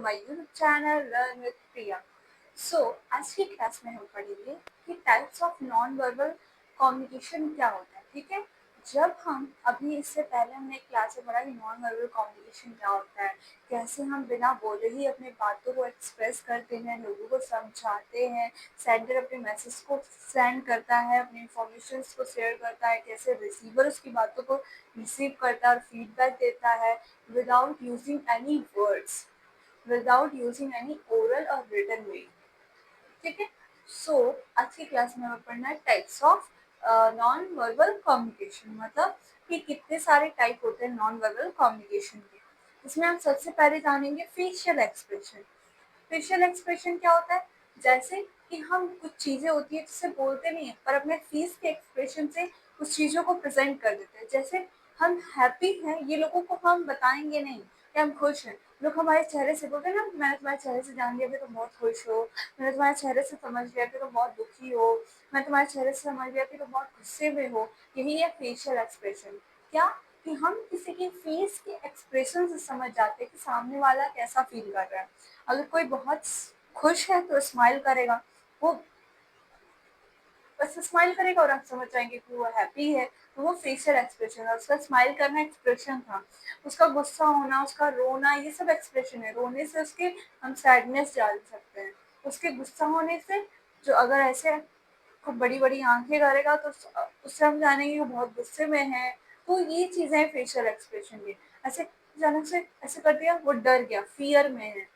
My YouTube channel learn with Priya. So आज की class में हम पढ़ेंगे कि types of non verbal communication क्या होता है। ठीक है, जब हम अभी इससे पहले हमने एक क्लास में पढ़ा कि नॉन वर्बल कम्युनिकेशन क्या होता है, कैसे हम बिना बोले ही अपनी बातों को एक्सप्रेस करते हैं, लोगों को समझाते हैं, सेंडर अपने मैसेज को सेंड करता है, अपनी इंफॉर्मेशन को शेयर करता है, कैसे रिसीवर उसकी बातों को रिसीव करता है और फीडबैक देता है without using any words, without using any oral or written way। ठीक है, सो आज की क्लास में हमें पढ़ना है types of non verbal communication, मतलब कि कितने सारे टाइप होते हैं नॉन वर्बल कम्युनिकेशन के। इसमें हम सबसे पहले जानेंगे फेशियल एक्सप्रेशन। फेशियल एक्सप्रेशन क्या होता है? जैसे कि हम कुछ चीजें होती है जिससे बोलते नहीं है पर अपने फेस के एक्सप्रेशन से उस चीजों को प्रेजेंट कर देते हैं। जैसे हम हैप्पी हैं, ये लोगों को हम बताएंगे नहीं कि हम खुश हैं, लोग हमारे चेहरे से बोलते हैं ना, मैंने तुम्हारे चेहरे से जान लिया कि तुम बहुत खुश हो, मैंने तुम्हारे चेहरे से समझ लिया कि तुम बहुत दुखी हो, मैं तुम्हारे चेहरे से समझ लिया कि तुम बहुत गुस्से में हो। यही है फेशियल एक्सप्रेशन। क्या? कि हम किसी के फेस के एक्सप्रेशन से समझ जाते हैं कि सामने वाला कैसा फील कर रहा है। अगर कोई बहुत खुश है तो स्माइल करेगा, वो बस स्माइल करेगा और आप समझ जाएंगे कि वो हैप्पी है। तो वो फेशियल एक्सप्रेशन है, उसका स्माइल करना एक्सप्रेशन था, उसका गुस्सा होना, उसका रोना, ये सब एक्सप्रेशन है। रोने से उसके हम सैडनेस जान सकते हैं, उसके गुस्सा होने से जो अगर ऐसे खूब बड़ी बड़ी आंखें करेगा तो उससे हम जानेंगे वो बहुत गुस्से में है। तो ये चीजें फेशियल एक्सप्रेशन की। ऐसे अचानक से ऐसे कर दिया, वो डर गया, फियर में है।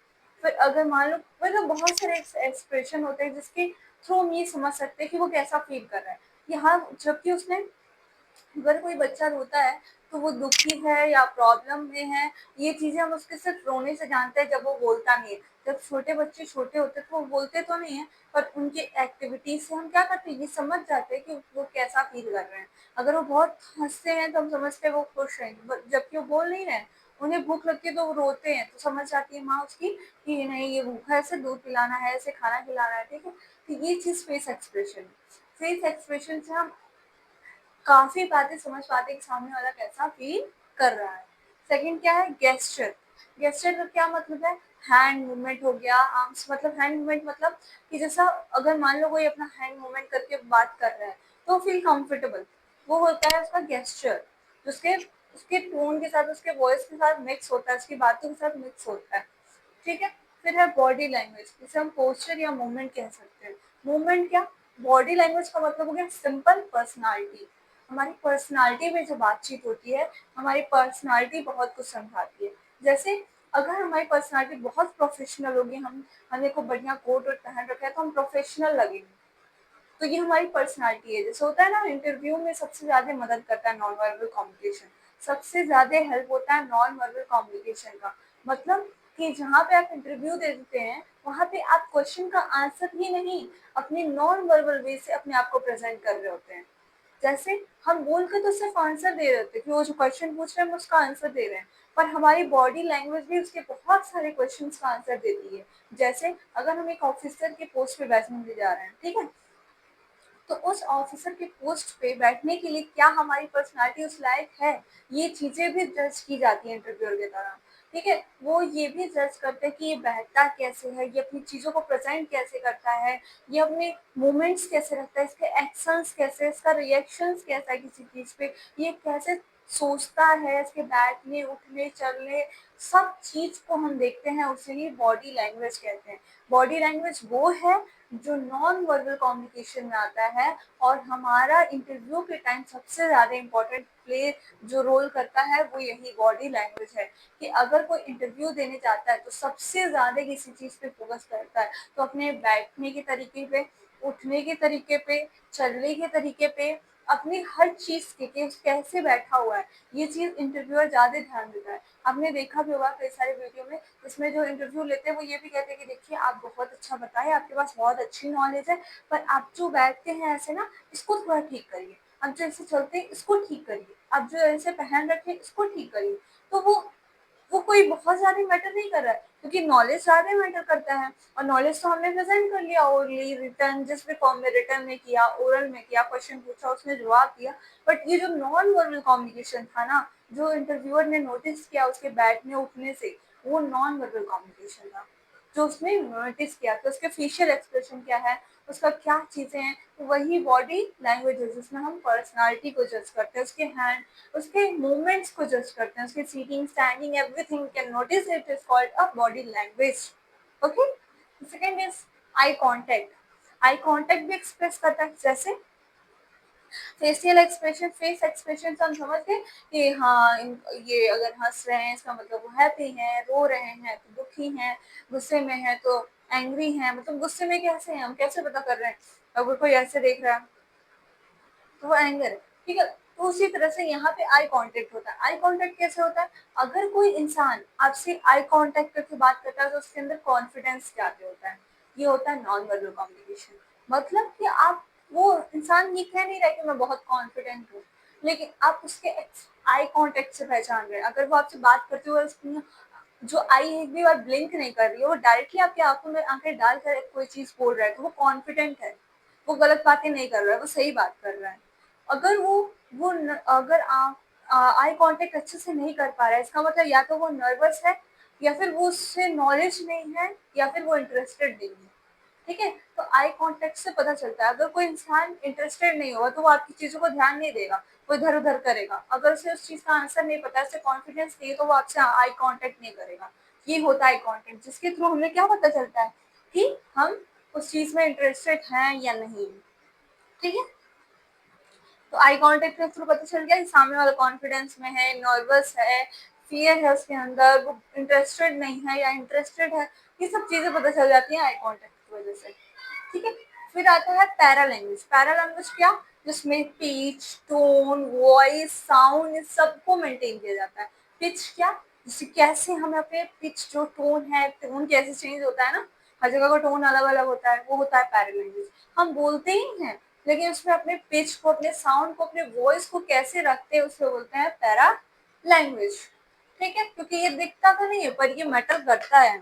फिर अगर मान लो, मतलब बहुत सारे एक्सप्रेशन होते हैं जिसके थ्रू हम ये समझ सकते हैं कि वो कैसा फील कर रहा है। यहाँ जबकि उसने, अगर कोई बच्चा रोता है तो वो दुखी है या प्रॉब्लम में है, ये चीजें हम उसके सिर्फ रोने से जानते हैं जब वो बोलता नहीं है। जब छोटे बच्चे छोटे होते हैं तो वो बोलते तो नहीं है, पर उनके एक्टिविटीज से हम क्या करते हैं, ये समझ जाते हैं कि वो कैसा फील कर रहे हैं। अगर वो बहुत हंसते हैं तो हम समझते हैं वो खुश हैं, जबकि वो बोल नहीं रहे हैं। उन्हें भूख लगती है तो वो रोते हैं, तो समझ जाती है माँ उसकी कि नहीं ये भूखा है, इसे दूध पिलाना है, इसे खाना खिलाना है। ठीक है, तो ये चीज फेस एक्सप्रेशन। फेस एक्सप्रेशन से हम काफी बातें समझ पाते हैं कि सामने वाला कैसा फील कर रहा है। सेकंड क्या है? गेस्चर। गेस्चर का क्या मतलब है? हैंड मूवमेंट हो गया, आर्म्स, मतलब हैंड मूवमेंट मतलब कि जैसा अगर मान लो कोई अपना हैंड मूवमेंट करके बात कर रहा है तो फील कंफर्टेबल, वो होता है उसका गेस्चर। उसके उसके टोन के साथ, उसके वॉइस के साथ मिक्स होता है, उसकी बातों के साथ मिक्स होता है। ठीक है, फिर है बॉडी लैंग्वेज, जिसे हम पोस्चर या मूवमेंट कह सकते हैं। मूवमेंट क्या? बॉडी लैंग्वेज का मतलब हो गया सिंपल पर्सनालिटी। हमारी पर्सनालिटी में जो बातचीत होती है, हमारी पर्सनालिटी बहुत कुछ समझाती है। जैसे अगर हमारी पर्सनालिटी बहुत प्रोफेशनल होगी, हमने को बढ़िया कोट वोट पहन रखा है तो हम प्रोफेशनल लगेंगे, तो ये हमारी पर्सनालिटी है। जैसे होता है ना, इंटरव्यू में सबसे ज्यादा मदद करता है नॉन वर्बल कम्युनिकेशन, सबसे ज्यादा हेल्प होता है नॉन वर्बल कम्युनिकेशन का। मतलब कि जहाँ पे आप इंटरव्यू दे देते हैं वहां पे आप क्वेश्चन का आंसर ही नहीं, अपने नॉन वर्बल वे से अपने आप को प्रेजेंट कर रहे होते हैं। जैसे हम बोल के तो सिर्फ आंसर दे रहे होते हैं कि वो जो क्वेश्चन पूछ रहे हैं हम उसका आंसर दे रहे हैं, पर हमारी बॉडी लैंग्वेज भी उसके बहुत सारे क्वेश्चन का आंसर देती है। जैसे अगर हम एक ऑफिसर के पोस्ट पे बैठने जा रहे हैं, ठीक है, तो उस ऑफिसर के पोस्ट पे बैठने के लिए क्या हमारी पर्सनालिटी उस लायक है, ये चीजें भी जज की जाती है इंटरव्यूअर के दौरान। ठीक है, वो ये भी जज करते हैं कि ये बैठता कैसे है, ये अपनी चीजों को प्रेजेंट कैसे करता है, ये अपने मूवमेंट्स कैसे रखता है, इसके एक्शंस कैसे, इसका रिएक्शंस कैसा है किसी चीज पे, ये कैसे सोचता है, इसके बैठने उठने चलने सब चीज को हम देखते हैं, उसे ही बॉडी लैंग्वेज कहते हैं। बॉडी लैंग्वेज वो है जो नॉन वर्बल कम्युनिकेशन में आता है, और हमारा इंटरव्यू के टाइम सबसे ज्यादा इम्पोर्टेंट प्ले जो रोल करता है वो यही बॉडी लैंग्वेज है। कि अगर कोई इंटरव्यू देने जाता है तो सबसे ज्यादा किसी चीज पे फोकस करता है, तो अपने बैठने के तरीके पे, उठने के तरीके पे, चलने के तरीके पे, अपनी हर चीज के कि कैसे बैठा हुआ है, ये चीज इंटरव्यूअर ज्यादा ध्यान देता है। आपने देखा भी होगा कई सारे वीडियो में, इसमें जो इंटरव्यू लेते हैं वो ये भी कहते हैं कि देखिए आप बहुत अच्छा बताए, आपके पास बहुत अच्छी नॉलेज है, पर आप जो बैठते हैं ऐसे ना, इसको थोड़ा ठीक करिए, आप जो ऐसे चलते हैं इसको ठीक करिए, आप जो ऐसे पहन रखे इसको ठीक करिए। तो वो कोई बहुत ज्यादा मैटर नहीं कर रहा है, क्योंकि नॉलेज ज्यादा मैटर करता है, और नॉलेज तो हमने प्रेजेंट कर लिया, ओरली, रिटर्न, जिस भी फॉर्म में, रिटर्न में किया, ओरल में किया, क्वेश्चन पूछा उसने जवाब दिया। बट ये जो नॉन वर्बल कम्युनिकेशन था ना, जो इंटरव्यूअर ने नोटिस किया उसके बैठने उठने से, वो नॉन वर्बल कम्युनिकेशन था, जो उसने नोटिस किया कि उसके फेशियल एक्सप्रेशन क्या है, उसका क्या चीजें हैं, तो वही बॉडी लैंग्वेज है जिसमें हम पर्सनालिटी को जज करते हैं, उसके हैंड, उसके मूवमेंट्स को जज करते हैं, उसके sitting standing everything can notice, it is called a body language. Okay, second is eye contact. Eye contact भी एक्सप्रेस करता है, जैसे फेशियल एक्सप्रेशन, फेस एक्सप्रेशन से हम समझ गए कि हाँ ये अगर हंस रहे हैं इसका मतलब वो हैप्पी हैं, रो रहे हैं तो दुखी हैं, गुस्से में है तो एंग्री हैं, मतलब गुस्से में कैसे हैं हम कैसे पता कर रहे हैं, अगर कोई ऐसे देख रहा है तो वो एंगर है, ठीक है। तो उसी तरह से यहाँ पे आई कांटेक्ट होता है। आई कांटेक्ट कैसे होता है, अगर कोई इंसान आपसे आई कांटेक्ट करके बात करता है तो उसके अंदर कॉन्फिडेंस जाते होता है, ये होता है नॉन वर्बल कम्युनिकेशन। मतलब कि आप, वो इंसान ये कह नहीं रहा कि मैं बहुत कॉन्फिडेंट हूँ, लेकिन आप उसके आई कांटेक्ट से पहचान रहे हैं। अगर वो आपसे बात करते हुए उसकी जो आई एक भी बार ब्लिंक नहीं कर रही है, वो डायरेक्टली आपकी आंखों में आंखें डालकर कोई चीज बोल रहा है, तो वो कॉन्फिडेंट है, वो गलत बातें नहीं कर रहा है, वो सही बात कर रहा है। अगर अगर आप आई कांटेक्ट अच्छे से नहीं कर पा रहा है, इसका मतलब या तो वो नर्वस है, या फिर वो उससे नॉलेज नहीं है, या फिर वो इंटरेस्टेड नहीं है, ठीक है। तो आई कांटेक्ट से पता चलता है, अगर कोई इंसान इंटरेस्टेड नहीं होगा तो वो आपकी चीजों को ध्यान नहीं देगा, वो इधर उधर करेगा। अगर उसे उस चीज का आंसर नहीं पता, उससे कॉन्फिडेंस नहीं है, तो वो आपसे आई कांटेक्ट नहीं करेगा। ये होता है आई कांटेक्ट, जिसके थ्रू हमें क्या पता चलता है कि हम उस चीज में इंटरेस्टेड हैं या नहीं, ठीक है। तो आई कांटेक्ट के थ्रू पता चल गया कि सामने वाला कॉन्फिडेंस में है, नर्वस है, फियर है उसके अंदर, वो इंटरेस्टेड नहीं है या इंटरेस्टेड है, ये सब चीजें पता चल जाती हैं आई कांटेक्ट की वजह से, ठीक है। फिर आता है पैरा लैंग्वेज। पैरा लैंग्वेज क्या, जिसमें पिच, टोन, वॉइस, साउंड, इस सबको मेंटेन किया जाता है। पिच क्या, जैसे कैसे हमें अपने पिच, जो टोन है, टोन कैसे चेंज होता है ना, हर जगह का टोन अलग अलग होता है, वो होता है पैरा लैंग्वेज। हम बोलते ही हैं, लेकिन उसमें अपने पिच को, अपने साउंड को, अपने वॉइस को कैसे रखते हैं, उसे बोलते हैं पैरा लैंग्वेज, ठीक है। क्योंकि ये दिखता तो नहीं है, पर ये मैटर करता है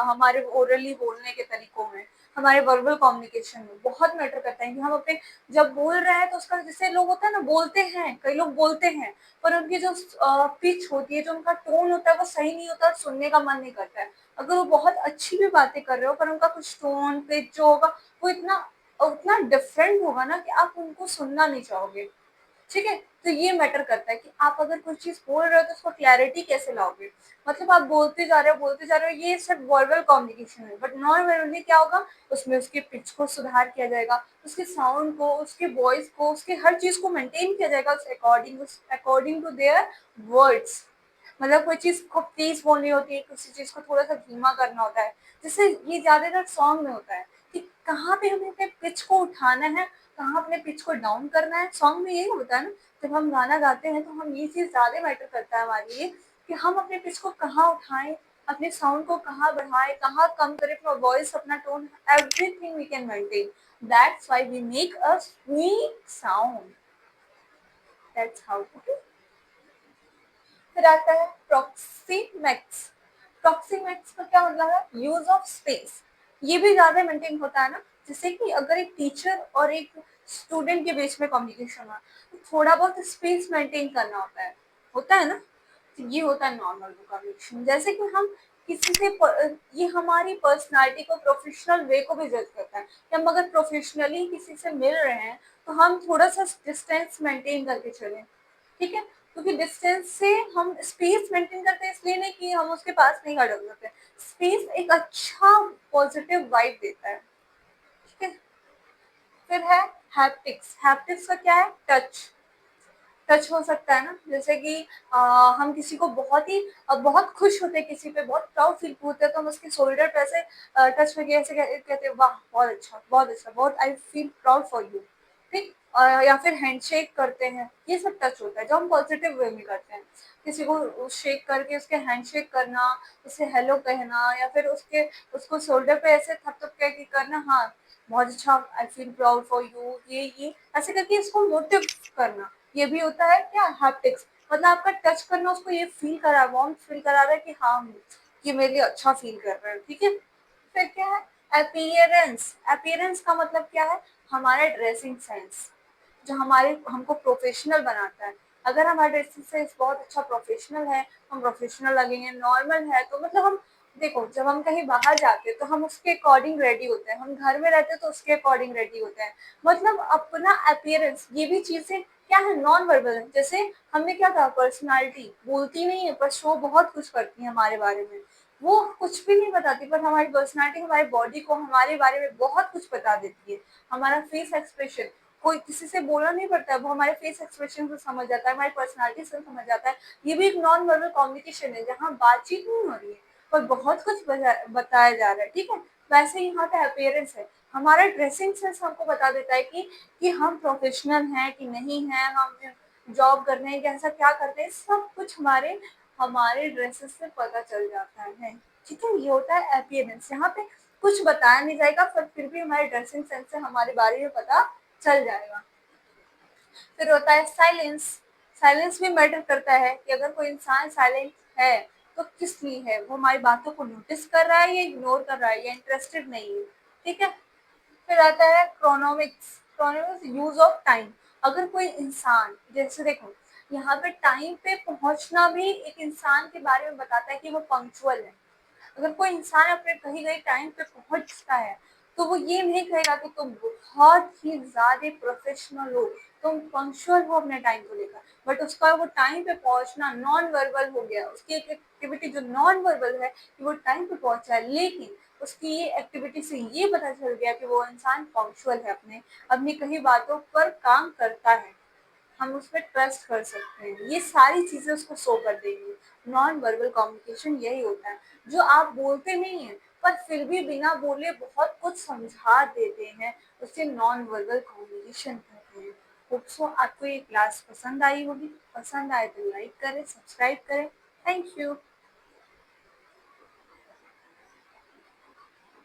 हमारे ओरली बोलने के तरीकों में, हमारे वर्बल कम्युनिकेशन में बहुत मैटर करता है कि हम अपने जब बोल रहे हैं तो उसका, जैसे लोग होता है ना, बोलते हैं, कई लोग बोलते हैं, पर उनकी जो पिच होती है, जो उनका टोन होता है, वो सही नहीं होता, सुनने का मन नहीं करता है। अगर वो बहुत अच्छी भी बातें कर रहे हो, पर उनका कुछ टोन, पिच जो होगा, वो इतना उतना डिफरेंट होगा ना कि आप उनको सुनना नहीं चाहोगे, ठीक है। तो ये मैटर करता है कि आप अगर कुछ चीज बोल रहे हो तो उसको क्लैरिटी कैसे लाओगे। मतलब आप बोलते जा रहे हो, ये सिर्फ वर्बल कम्युनिकेशन है, बट नॉन वर्बली क्या होगा, उसमें उसके पिच को सुधार किया जाएगा, उसके साउंड को, उसके वॉइस को, उसके हर चीज को मेंटेन किया जाएगा अकॉर्डिंग टू देयर वर्ड्स। मतलब कोई चीज को तेज बोलनी होती है, किसी चीज को थोड़ा सा धीमा करना होता है, जैसे ये ज्यादातर सॉन्ग में होता है कि कहाँ पे हमें अपने पिच को उठाना है, कहाँ अपने पिच को डाउन करना है, सॉन्ग में यही होता है ना। जब हम गाना गाते हैं तो हम ये चीज ज्यादा मैटर करता है हमारे लिए कि हम अपने पिच को कहाँ उठाएं, अपने साउंड को कहाँ बढ़ाएं, कहाँ कम करें, अपना वॉइस, अपना tone, everything we can maintain. That's why we make a sweet sound. That's how. फिर आता है प्रॉक्सीमैक्स। प्रॉक्सीमैक्स का क्या मतलब है, यूज ऑफ स्पेस। ये भी ज्यादा मेंटेन होता है ना, जैसे कि अगर एक टीचर और एक स्टूडेंट के बीच में कम्युनिकेशन हो, तो थोड़ा बहुत स्पेस मेंटेन करना होता है ना। तो ये होता है नॉर्मल कम्युनिकेशन। जैसे कि हम किसी से ये हमारी पर्सनालिटी को, प्रोफेशनल वे को भी जज करता है कि हम अगर प्रोफेशनली किसी से मिल रहे हैं तो हम थोड़ा सा डिस्टेंस मेंटेन करके चलें, ठीक है। क्योंकि डिस्टेंस से हम स्पेस मेंटेन करते हैं, इसलिए नहीं कि हम उसके पास नहीं खड़े हो सकते। स्पेस एक अच्छा पॉजिटिव वाइब देता है, ठीक है। फिर है हैप्टिक्स। हैप्टिक्स का क्या है, टच। टच हो सकता है ना, जैसे कि हम किसी को बहुत खुश होते हैं, किसी पे बहुत प्राउड फील होते हैं, तो हम उसके शोल्डर पे ऐसे टच करके ऐसे कहते हैं, वाह बहुत अच्छा, बहुत अच्छा, बहुत I feel proud for you, ठीक। या फिर हैंडशेक करते हैं, ये सब टच होता है जो हम पॉजिटिव वे में करते हैं। किसी को शेक करके उसके हैंडशेक करना, उसे हेलो कहना, या फिर उसको शोल्डर पे ऐसे थप थप कह के करना, हाँ बहुत अच्छा, I feel proud for you, ये ऐसे करके इसको मोटिव करना, ये भी होता है क्या, हैप्टिक्स। मतलब आपका टच करना उसको ये फील करा, वार्म फील करा रहा है कि हाँ ये मेरे लिए अच्छा फील कर रहा है, ठीक है। फिर क्या है, अपीयरेंस। अपीयरेंस का मतलब क्या है, हमारा ड्रेसिंग सेंस, जो हमारे हमको प्रोफेशनल बनाता है। अगर हमारा ड्रेसिंग सेंस बहुत अच्छा प्रोफेशनल है, हम प्रोफेशनल लगेंगे, नॉर्मल है तो मतलब हम देखो जब हम कहीं बाहर जाते हैं तो हम उसके अकॉर्डिंग रेडी होते हैं, हम घर में रहते हैं तो उसके अकॉर्डिंग रेडी होते हैं। मतलब अपना अपीयरेंस ये भी चीजें क्या है, नॉन वर्बल है। जैसे हमने क्या कहा, पर्सनालिटी बोलती नहीं है पर शो बहुत कुछ करती है हमारे बारे में। वो कुछ भी नहीं बताती पर हमारी पर्सनालिटी हमारी बॉडी को हमारे बारे में बहुत कुछ बता देती है। हमारा फेस एक्सप्रेशन, कोई किसी से बोलना नहीं पड़ता है, वो हमारे फेस एक्सप्रेशन से समझ जाता है, हमारी पर्सनालिटी से समझ जाता है। ये भी एक नॉन वर्बल कम्युनिकेशन है जहाँ बातचीत नहीं हो रही है पर बहुत कुछ बताया जा रहा है, ठीक है। वैसे ही यहाँ का अपीयरेंस है, हमारा ड्रेसिंग सेंस हमको बता देता है कि हम प्रोफेशनल हैं कि नहीं हैं, हम जॉब कर रहे हैं कि ऐसा क्या करते हैं, सब कुछ हमारे हमारे ड्रेसेस से पता चल जाता है, ठीक है। ये होता है अपीयरेंस, यहाँ पे कुछ बताया नहीं जाएगा पर फिर भी हमारे ड्रेसिंग सेंस से हमारे बारे में पता चल जाएगा। फिर होता है साइलेंस। साइलेंस भी मैटर करता है कि अगर कोई इंसान साइलेंट है तो किस लिए है, वो हमारी बातों को नोटिस कर रहा है या इग्नोर कर रहा है या इंटरेस्टेड नहीं है, ठीक है। फिर आता है chronemics. Chronemics use of time. अगर कोई इंसान, जैसे देखो यहाँ पे टाइम पे पहुंचना भी एक इंसान के बारे में बताता है कि वो पंक्चुअल है। अगर कोई इंसान अपने कहीं गए टाइम पे पहुंचता है तो वो ये नहीं कहेगा कि तुम बहुत ही ज्यादा प्रोफेशनल हो, तुम पंक्चुअल हो अपने टाइम को लेकर, बट उसका वो टाइम पे पहुंचना नॉन वर्बल हो गया, उसकी एक एक्टिविटी जो नॉन वर्बल है कि वो टाइम पे पहुंचा है, लेकिन उसकी ये एक्टिविटी से ये पता चल गया कि वो इंसान पंक्चुअल है, अपने अपनी कहीं बातों पर काम करता है, हम उस पर ट्रस्ट कर सकते हैं। ये सारी चीजें उसको शो कर देंगी। नॉन वर्बल कम्युनिकेशन यही होता है, जो आप बोलते नहीं है पर फिर भी बिना बोले बहुत कुछ समझा देते हैं, उसे नॉन वर्बल कम्युनिकेशन कहते हैं। होप सो आपको ये क्लास पसंद आई होगी। पसंद आए तो लाइक करें, सब्सक्राइब करें। Thank you.